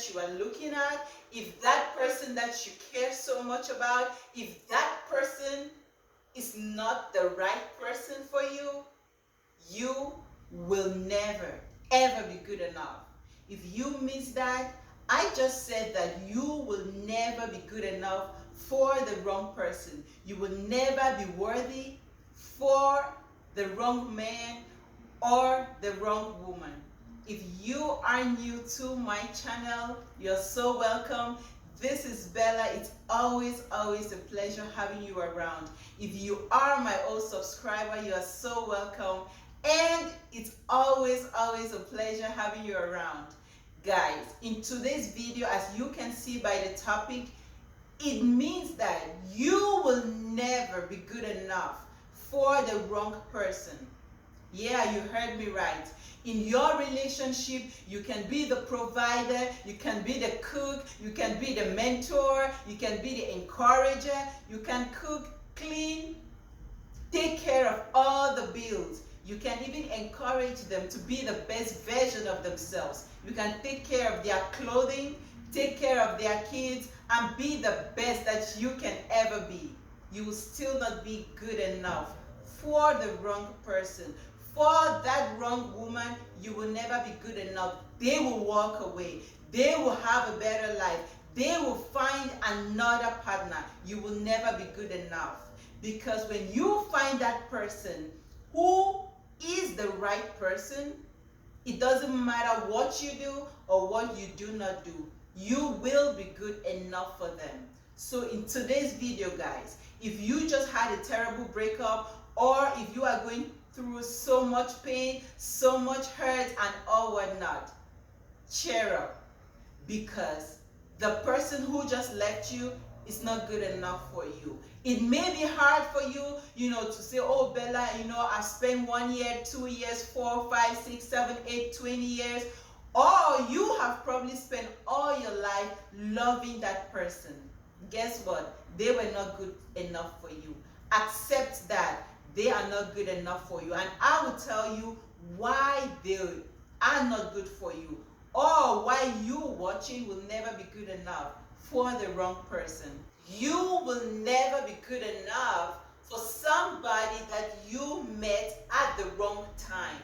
that you are looking at, if that person that you care so much about, if that person is not the right person for you, you will never, ever be good enough. If you miss that, I just said that you will never be good enough for the wrong person. You will never be worthy for the wrong man or the wrong woman. If you are new to my channel, you're so welcome. This is Bella. It's always a pleasure having you around. If you are my old subscriber, you are so welcome. And it's always a pleasure having you around. Guys, in today's video, as you can see by the topic, it means that you will never be good enough for the wrong person. Yeah, you heard me right. In your relationship, you can be the provider, you can be the cook, you can be the mentor, you can be the encourager, you can cook, clean, take care of all the bills. You can even encourage them to be the best version of themselves. You can take care of their clothing, take care of their kids, and be the best that you can ever be. You will still not be good enough for the wrong person. For that wrong woman, you will never be good enough. They will walk away. They will have a better life. They will find another partner. You will never be good enough. Because when you find that person who is the right person, it doesn't matter what you do or what you do not do. You will be good enough for them. So in today's video, guys, if you just had a terrible breakup, or if you are going through so much pain, so much hurt, and all whatnot, cheer up, because the person who just left you is not good enough for you. It may be hard for you, to say, oh, Bella, I've spent 1 year, 2 years, 4, 5, 6, 7, 8, 20 years, or you have probably spent all your life loving that person. Guess what? They were not good enough for you. Accept that they are not good enough for you. And I will tell you why they are not good for you, or why you watching will never be good enough for the wrong person. You will never be good enough for somebody that you met at the wrong time.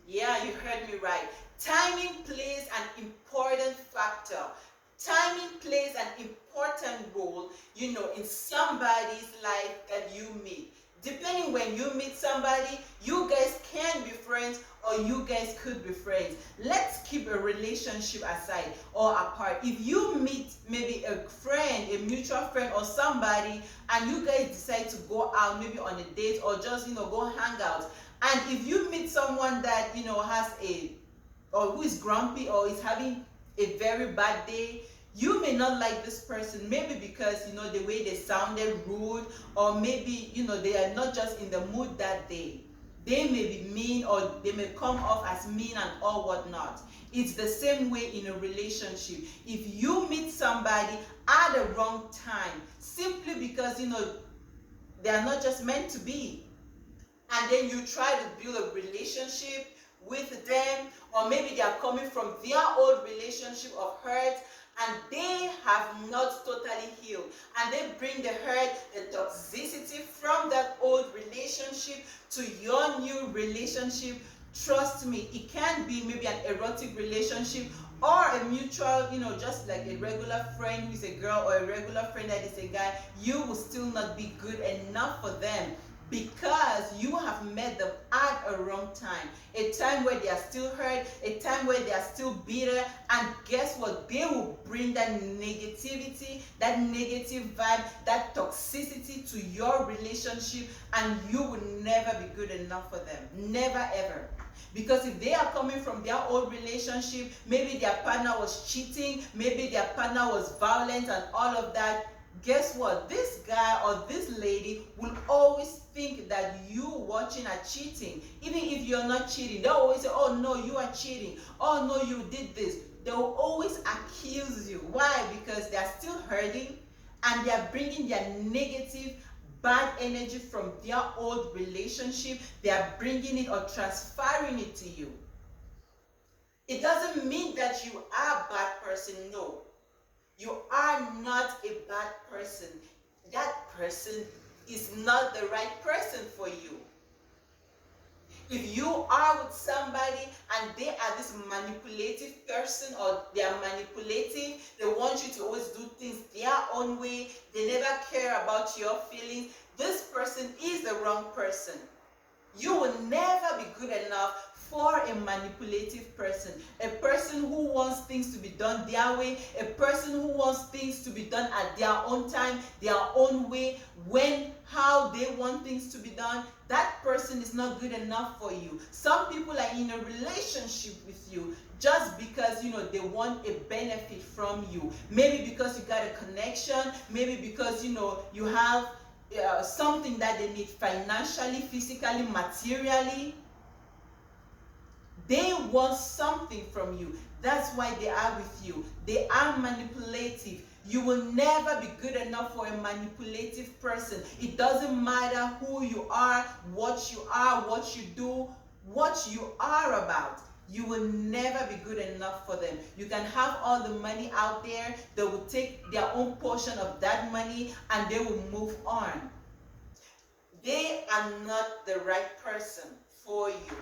Yeah, you heard me right. Timing plays an important factor. Timing plays an important role, in somebody's life that you meet. Depending when you meet somebody, you guys can be friends or you guys could be friends. Let's keep a relationship aside or apart. If you meet maybe a friend, a mutual friend or somebody, and you guys decide to go out maybe on a date or just, go hang out. And if you meet someone that, or who is grumpy or is having a very bad day, you may not like this person, maybe because, the way they sounded rude, or maybe, they are not just in the mood that day. They may be mean, or they may come off as mean and all whatnot. It's the same way in a relationship. If you meet somebody at the wrong time, simply because, they are not just meant to be, and then you try to build a relationship with them, or maybe they are coming from their old relationship of hurt, and they have not totally healed, and they bring the hurt, the toxicity from that old relationship to your new relationship. Trust me, it can be maybe an erotic relationship or a mutual, just like a regular friend who is a girl or a regular friend that is a guy. You will still not be good enough for them, because you have met them at a wrong time, a time where they are still hurt, a time where they are still bitter, and guess what? They will bring that negativity, that negative vibe, that toxicity to your relationship, and you will never be good enough for them. Never ever. Because if they are coming from their old relationship, maybe their partner was cheating, maybe their partner was violent and all of that, guess what? This guy or this lady will always think that you watching are cheating. Even if you're not cheating, they'll always say, oh no, you are cheating. Oh no, you did this. They will always accuse you. Why? Because they are still hurting, and they are bringing their negative, bad energy from their old relationship. They are bringing it or transferring it to you. It doesn't mean that you are a bad person. No, you are not a bad person. That person is not the right person for you. If you are with somebody and they are this manipulative person, or they are manipulative, they want you to always do things their own way, they never care about your feelings, this person is the wrong person. You will never be good enough for a manipulative person, a person who wants things to be done their way, a person who wants things to be done at their own time, their own way, when, how they want things to be done. That person is not good enough for you. Some people are in a relationship with you just because they want a benefit from you. Maybe because you got a connection, maybe because you have something that they need financially, physically, materially. They want something from you. That's why they are with you. They are manipulative. You will never be good enough for a manipulative person. It doesn't matter who you are, what you do, what you are about. You will never be good enough for them. You can have all the money out there. They will take their own portion of that money and they will move on. They are not the right person for you.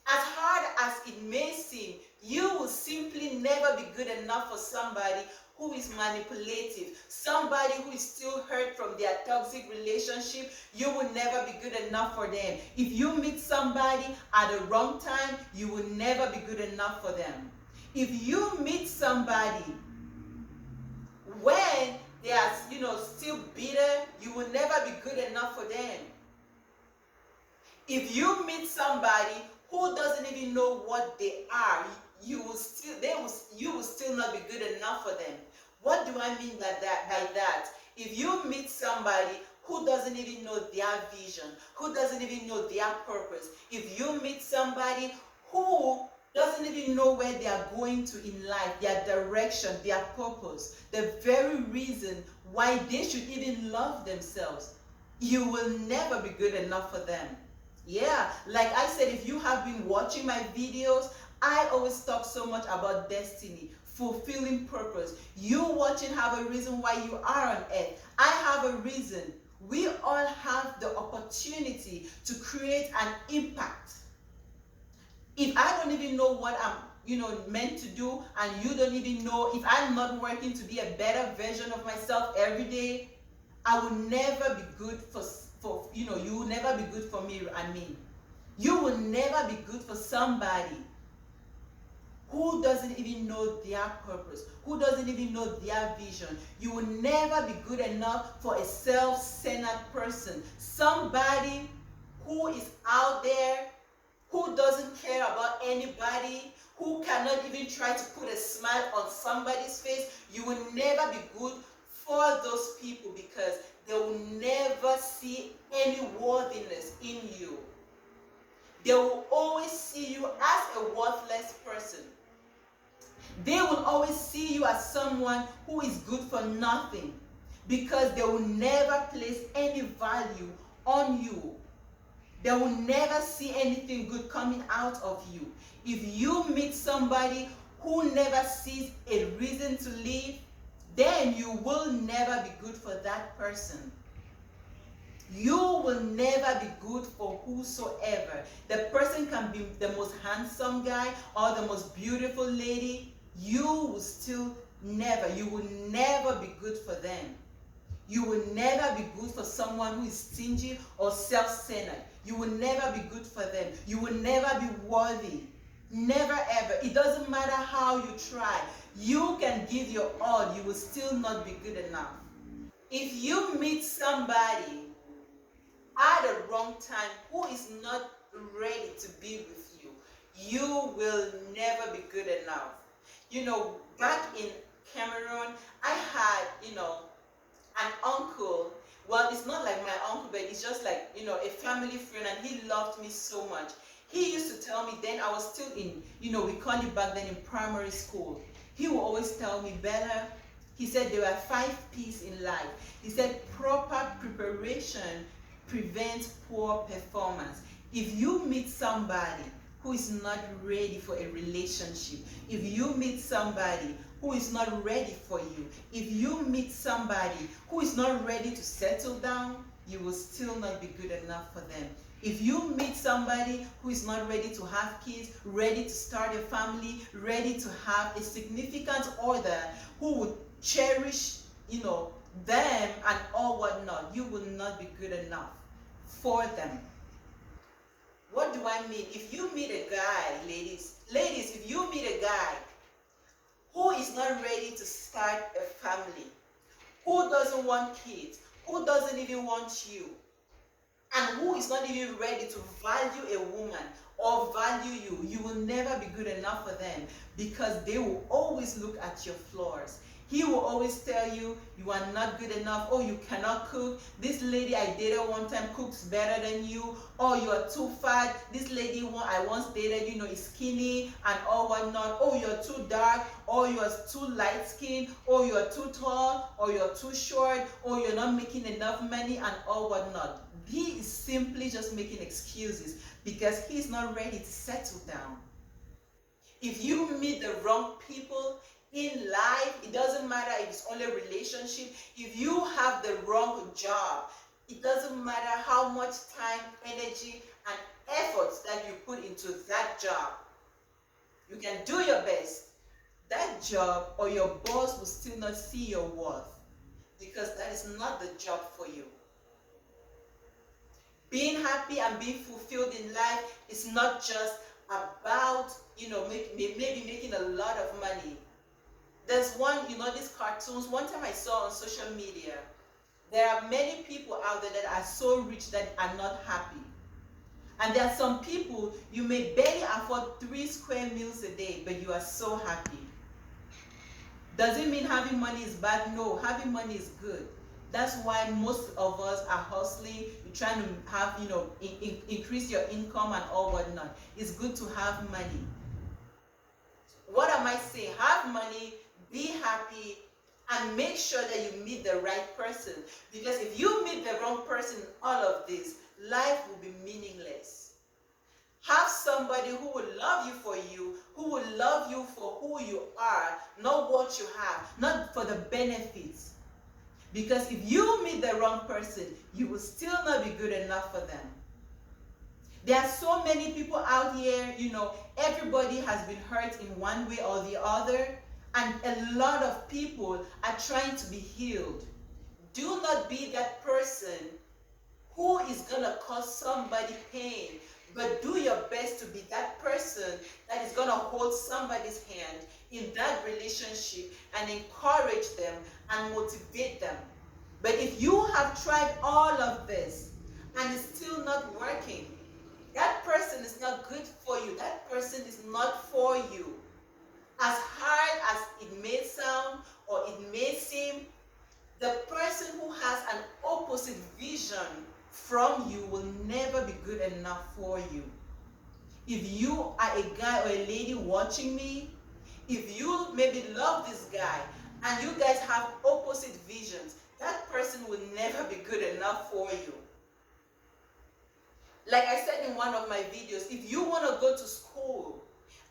As hard as it may seem, you will simply never be good enough for somebody who is manipulative, somebody who is still hurt from their toxic relationship. You will never be good enough for them. If you meet somebody at the wrong time, you will never be good enough for them. If you meet somebody when they are still bitter, you will never be good enough for them. If you meet somebody who doesn't even know what they are, you will still not be good enough for them. What do I mean by that? If you meet somebody who doesn't even know their vision, who doesn't even know their purpose, if you meet somebody who doesn't even know where they are going to in life, their direction, their purpose, the very reason why they should even love themselves, you will never be good enough for them. Yeah, like I said, if you have been watching my videos, I always talk so much about destiny, fulfilling purpose. You watching have a reason why you are on earth. I have a reason. We all have the opportunity to create an impact. If I don't even know what I'm meant to do, and you don't even know, if I'm not working to be a better version of myself every day, I will never be good for you will never be good for me. You will never be good for somebody who doesn't even know their purpose, who doesn't even know their vision. You will never be good enough for a self-centered person, somebody who is out there, who doesn't care about anybody, who cannot even try to put a smile on somebody's face. You will never be good for those people because they will never see any worthiness in you. They will always see you as a worthless person. They will always see you as someone who is good for nothing because they will never place any value on you. They will never see anything good coming out of you. If you meet somebody who never sees a reason to live, then you will never be good for that person. You will never be good for whosoever. The person can be the most handsome guy or the most beautiful lady. You will never be good for them. You will never be good for someone who is stingy or self-centered. You will never be good for them. You will never be worthy. Never ever. It doesn't matter how you try. You can give your all. You will still not be good enough. If you meet somebody at the wrong time who is not ready to be with you, you will never be good enough. Back in Cameroon, I had, an uncle. Well, it's not like my uncle, but it's just like, a family friend, and he loved me so much. He used to tell me, then I was still in, we call it back then in primary school. He would always tell me, Bella, he said there were 5 P's in life. He said proper preparation prevents poor performance. If you meet somebody who is not ready for a relationship, if you meet somebody who is not ready for you, if you meet somebody who is not ready to settle down, you will still not be good enough for them. If you meet somebody who is not ready to have kids, ready to start a family, ready to have a significant other, who would cherish, them and all whatnot, you will not be good enough for them. What do I mean? If you meet a guy, ladies, if you meet a guy who is not ready to start a family, who doesn't want kids, who doesn't even want you, and who is not even ready to value a woman or value you, you will never be good enough for them, because they will always look at your flaws. He will always tell you, you are not good enough. Oh, you cannot cook. This lady I dated one time cooks better than you. Oh, you are too fat. This lady I once dated, is skinny and all whatnot. Oh, you're too dark. Oh, you're too light skinned. Oh, you're too tall. Or you're too short. Oh, you're not making enough money and all whatnot. He is simply just making excuses because he's not ready to settle down. If you meet the wrong people in life, it doesn't matter if it's only a relationship. If you have the wrong job, it doesn't matter how much time, energy, and effort that you put into that job. You can do your best. That job or your boss will still not see your worth, because that is not the job for you. Being happy and being fulfilled in life is not just about, maybe making a lot of money. There's one, these cartoons, one time I saw on social media, there are many people out there that are so rich that are not happy. And there are some people, you may barely afford 3 square meals a day, but you are so happy. Does it mean having money is bad? No, having money is good. That's why most of us are hustling. You're trying to have, increase your income and all whatnot. It's good to have money. What am I saying? Have money, be happy, and make sure that you meet the right person. Because if you meet the wrong person in all of this, life will be meaningless. Have somebody who will love you for you, who will love you for who you are, not what you have, not for the benefits. Because if you meet the wrong person, you will still not be good enough for them. There are so many people out here, everybody has been hurt in one way or the other, and a lot of people are trying to be healed. Do not be that person who is going to cause somebody pain, but do your best to be that person that is going to hold somebody's hand in that relationship and encourage them and motivate them. But if you have tried all of this and it's still not working, that person is not good for you. That person is not for you. As hard as it may sound or it may seem, the person who has an opposite vision from you will never be good enough for you. If you are a guy or a lady watching me, if you maybe love this guy and you guys have opposite visions, that person will never be good enough for you. Like I said in one of my videos, if you want to go to school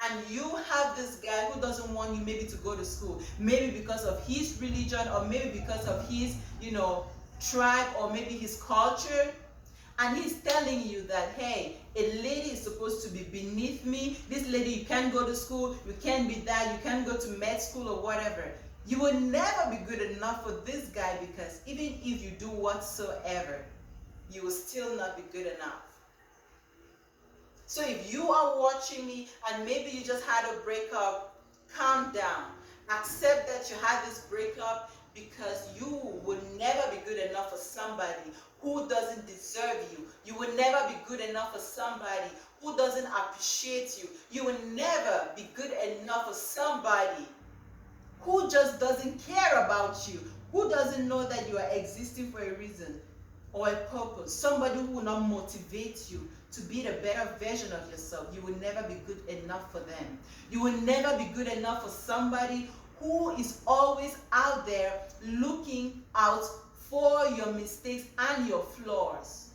and you have this guy who doesn't want you maybe to go to school, maybe because of his religion or maybe because of his, tribe or maybe his culture, and he's telling you that, hey, a lady is supposed to be beneath me. This lady, you can't go to school, you can't be that, you can't go to med school or whatever. You will never be good enough for this guy, because even if you do whatsoever, you will still not be good enough. So if you are watching me and maybe you just had a breakup, calm down. Accept that you had this breakup, because you will never be good enough for somebody who doesn't deserve you. You will never be good enough for somebody who doesn't appreciate you. You will never be good enough for somebody who just doesn't care about you, who doesn't know that you are existing for a reason or a purpose. Somebody who will not motivate you to be the better version of yourself. You will never be good enough for them. You will never be good enough for somebody who is always out there looking out for your mistakes and your flaws.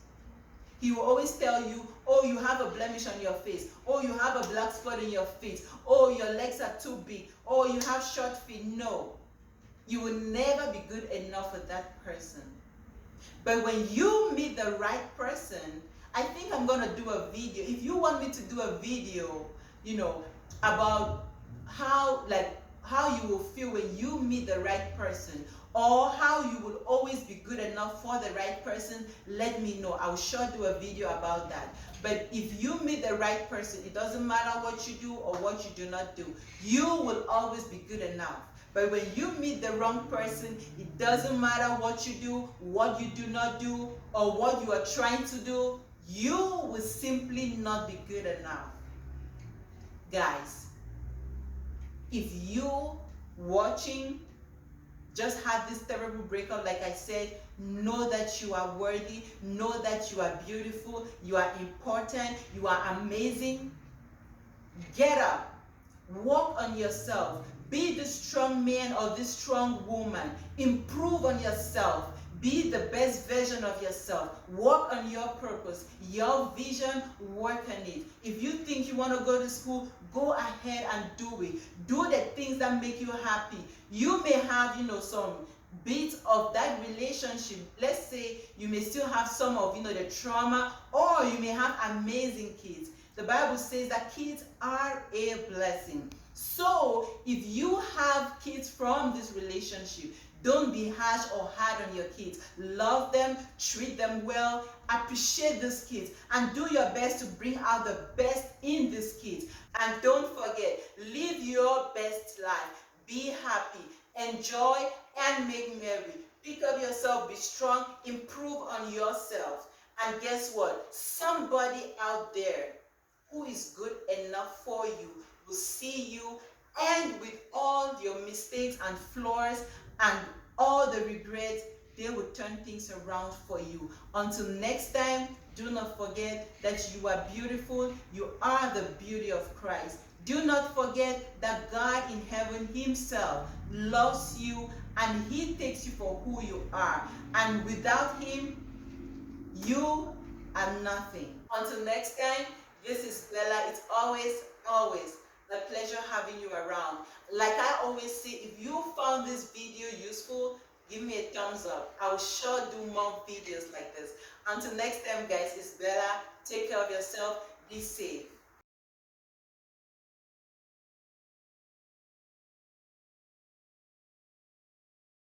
He will always tell you, oh, you have a blemish on your face. Oh, you have a black spot in your feet. Oh, your legs are too big. Oh, you have short feet. No. You will never be good enough for that person. But when you meet the right person, I think I'm going to do a video. If you want me to do a video, about how you will feel when you meet the right person, or how you will always be good enough for the right person, let me know. I will sure do a video about that. But if you meet the right person, it doesn't matter what you do or what you do not do. You will always be good enough. But when you meet the wrong person, it doesn't matter what you do, what you do not do, or what you are trying to do, you will simply not be good enough. Guys, if you watching just had this terrible breakup, like I said, know that you are worthy, know that you are beautiful, you are important, you are amazing. Get up, work on yourself, be the strong man or the strong woman, improve on yourself, be the best version of yourself, work on your purpose, your vision, work on it. If you think you want to go to school, go ahead and do it. Do the things that make you happy. You may have, some bits of that relationship. Let's say you may still have some of, the trauma, or you may have amazing kids. The Bible says that kids are a blessing. So if you have kids from this relationship, don't be harsh or hard on your kids. Love them, treat them well, appreciate these kids, and do your best to bring out the best in these kids. And don't forget, live your best life. Be happy, enjoy, and make merry. Pick up yourself, be strong, improve on yourself. And guess what? Somebody out there who is good enough for you will see you, and with all your mistakes and flaws and all the regrets, they will turn things around for you. Until next time, do not forget that you are beautiful. You are the beauty of Christ. Do not forget that God in heaven himself loves you, and he takes you for who you are. And without him, you are nothing. Until next time, this is Bella. It's always a pleasure having you around. Like I always say, if you found this video useful, give me a thumbs up. I will sure do more videos like this. Until next time, guys, it's Bella. Take care of yourself. Be safe.